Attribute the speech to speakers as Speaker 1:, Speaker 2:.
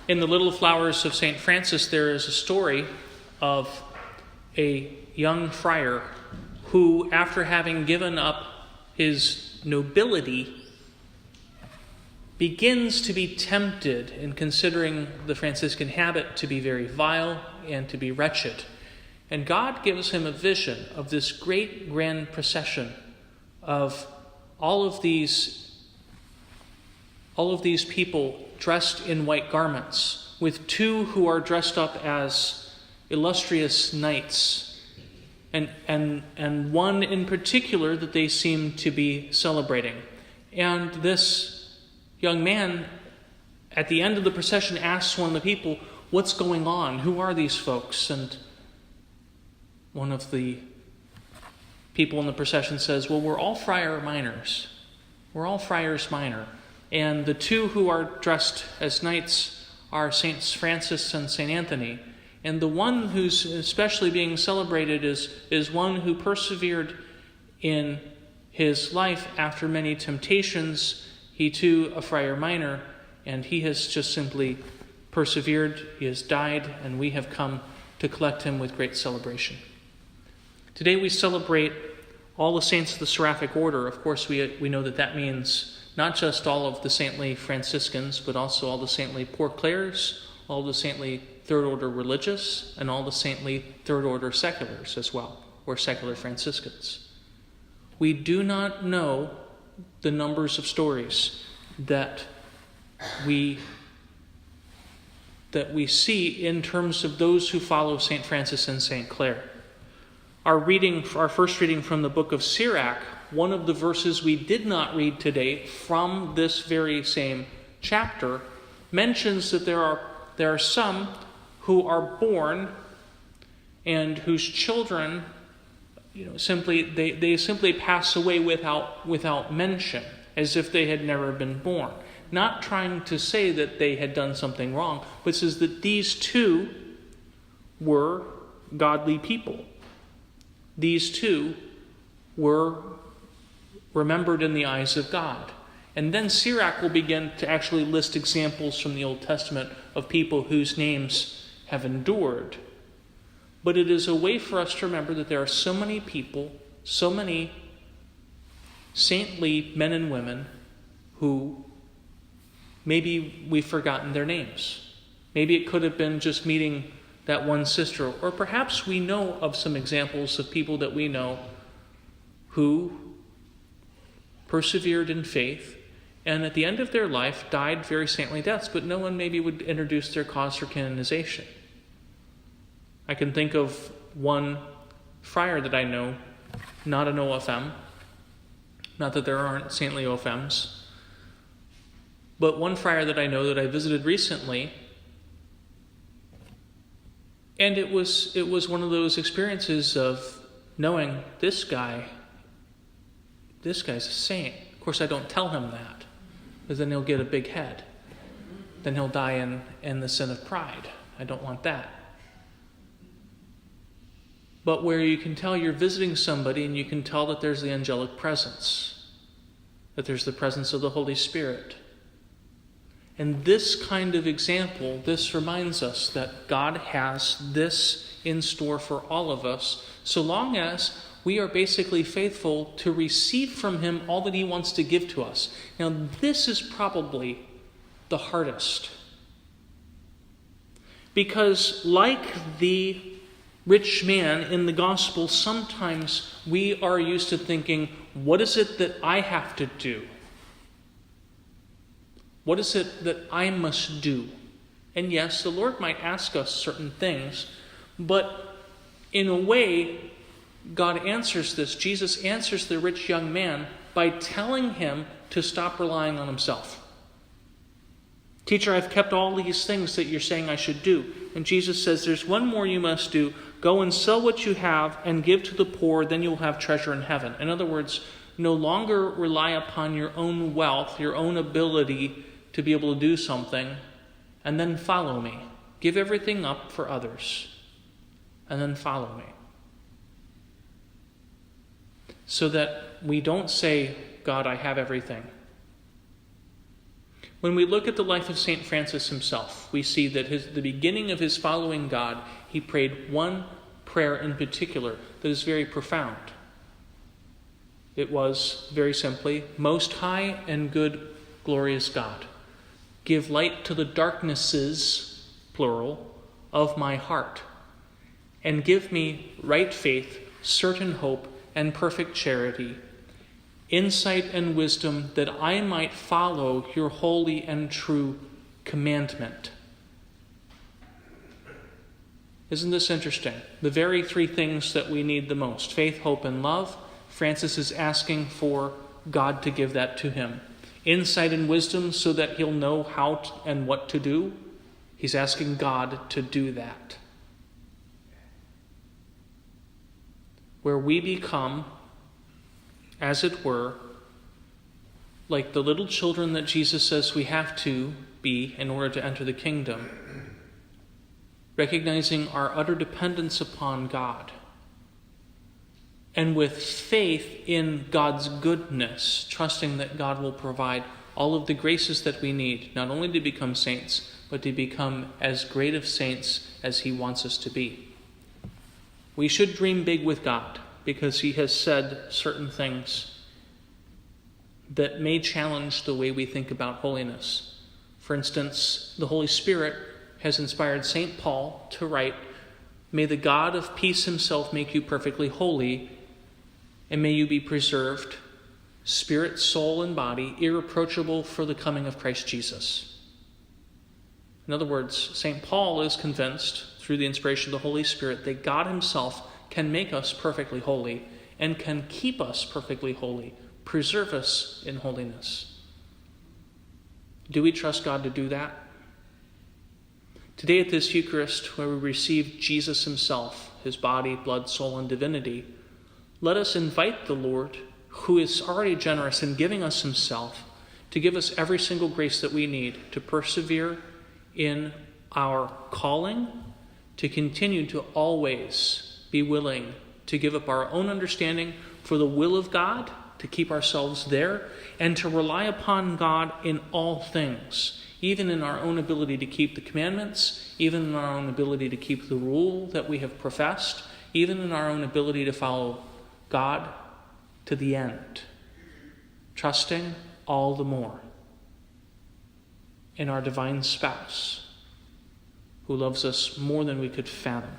Speaker 1: In the Little Flowers of St. Francis, there is a story of a young friar who, after having given up his nobility, begins to be tempted in considering the Franciscan habit to be very vile and to be wretched. And God gives him a vision of this great grand procession of all of these people dressed in white garments, with two who are dressed up as illustrious knights, and one in particular that they seem to be celebrating. And this young man, at the end of the procession, asks one of the people, "What's going on? Who are these folks?" And one of the people in the procession says, "Well, we're all friar minors. We're all friars minor. And the two who are dressed as knights are Saints Francis and Saint Anthony. And the one who's especially being celebrated is one who persevered in his life after many temptations. He too, a friar minor, and he has just simply persevered. He has died, and we have come to collect him with great celebration." Today we celebrate all the saints of the Seraphic order. Of course, we know that means not just all of the saintly Franciscans, but also all the saintly Poor Clares, all the saintly Third Order Religious, and all the saintly Third Order Seculars as well, or secular Franciscans. We do not know the numbers of stories that we see in terms of those who follow St. Francis and St. Clare. Our first reading from the book of Sirach, one of the verses we did not read today from this very same chapter, mentions that there are some who are born and whose children, simply pass away without mention, as if they had never been born. Not trying to say that they had done something wrong, but says that these two were godly people. These two were remembered in the eyes of God. And then Sirach will begin to actually list examples from the Old Testament of people whose names have endured. But it is a way for us to remember that there are so many people, so many saintly men and women who maybe we've forgotten their names. Maybe it could have been just meeting that one sister, or perhaps we know of some examples of people that we know who persevered in faith and at the end of their life died very saintly deaths, but no one maybe would introduce their cause for canonization. I can think of one friar that I know, not an OFM, not that there aren't saintly OFMs, but one friar that I know that I visited recently, and it was one of those experiences of knowing this guy's a saint. Of course, I don't tell him that, because then he'll get a big head. Then he'll die in the sin of pride. I don't want that. But where you can tell you're visiting somebody and you can tell that there's the angelic presence, that there's the presence of the Holy Spirit. And this kind of example, this reminds us that God has this in store for all of us, so long as we are basically faithful to receive from him all that he wants to give to us. Now, this is probably the hardest. Because like the rich man in the gospel, sometimes we are used to thinking, what is it that I have to do? What is it that I must do? And yes, the Lord might ask us certain things, but in a way, God answers this. Jesus answers the rich young man by telling him to stop relying on himself. Teacher, I've kept all these things that you're saying I should do. And Jesus says, there's one more you must do. Go and sell what you have and give to the poor, then you'll have treasure in heaven. In other words, no longer rely upon your own wealth, your own ability to be able to do something, and then follow me. Give everything up for others, and then follow me. So that we don't say, God, I have everything. When we look at the life of St. Francis himself, we see that the beginning of his following God, he prayed one prayer in particular that is very profound. It was, very simply, Most High and good, glorious God, give light to the darknesses, plural, of my heart, and give me right faith, certain hope, and perfect charity, insight and wisdom, that I might follow your holy and true commandment. Isn't this interesting? The very three things that we need the most, faith, hope, and love, Francis is asking for God to give that to him. Insight and wisdom so that he'll know how and what to do. He's asking God to do that. Where we become, as it were, like the little children that Jesus says we have to be in order to enter the kingdom, recognizing our utter dependence upon God, and with faith in God's goodness, trusting that God will provide all of the graces that we need, not only to become saints, but to become as great of saints as he wants us to be. We should dream big with God, because he has said certain things that may challenge the way we think about holiness. For instance, the Holy Spirit has inspired St. Paul to write, "May the God of peace himself make you perfectly holy, and may you be preserved, spirit, soul, and body, irreproachable for the coming of Christ Jesus." In other words, St. Paul is convinced, through the inspiration of the Holy Spirit, that God himself can make us perfectly holy and can keep us perfectly holy, preserve us in holiness. Do we trust God to do that? Today at this Eucharist, where we receive Jesus himself, his body, blood, soul, and divinity, let us invite the Lord, who is already generous in giving us himself, to give us every single grace that we need to persevere in our calling, to continue to always be willing to give up our own understanding for the will of God, to keep ourselves there, and to rely upon God in all things, even in our own ability to keep the commandments, even in our own ability to keep the rule that we have professed, even in our own ability to follow God to the end, trusting all the more in our divine spouse, who loves us more than we could fathom.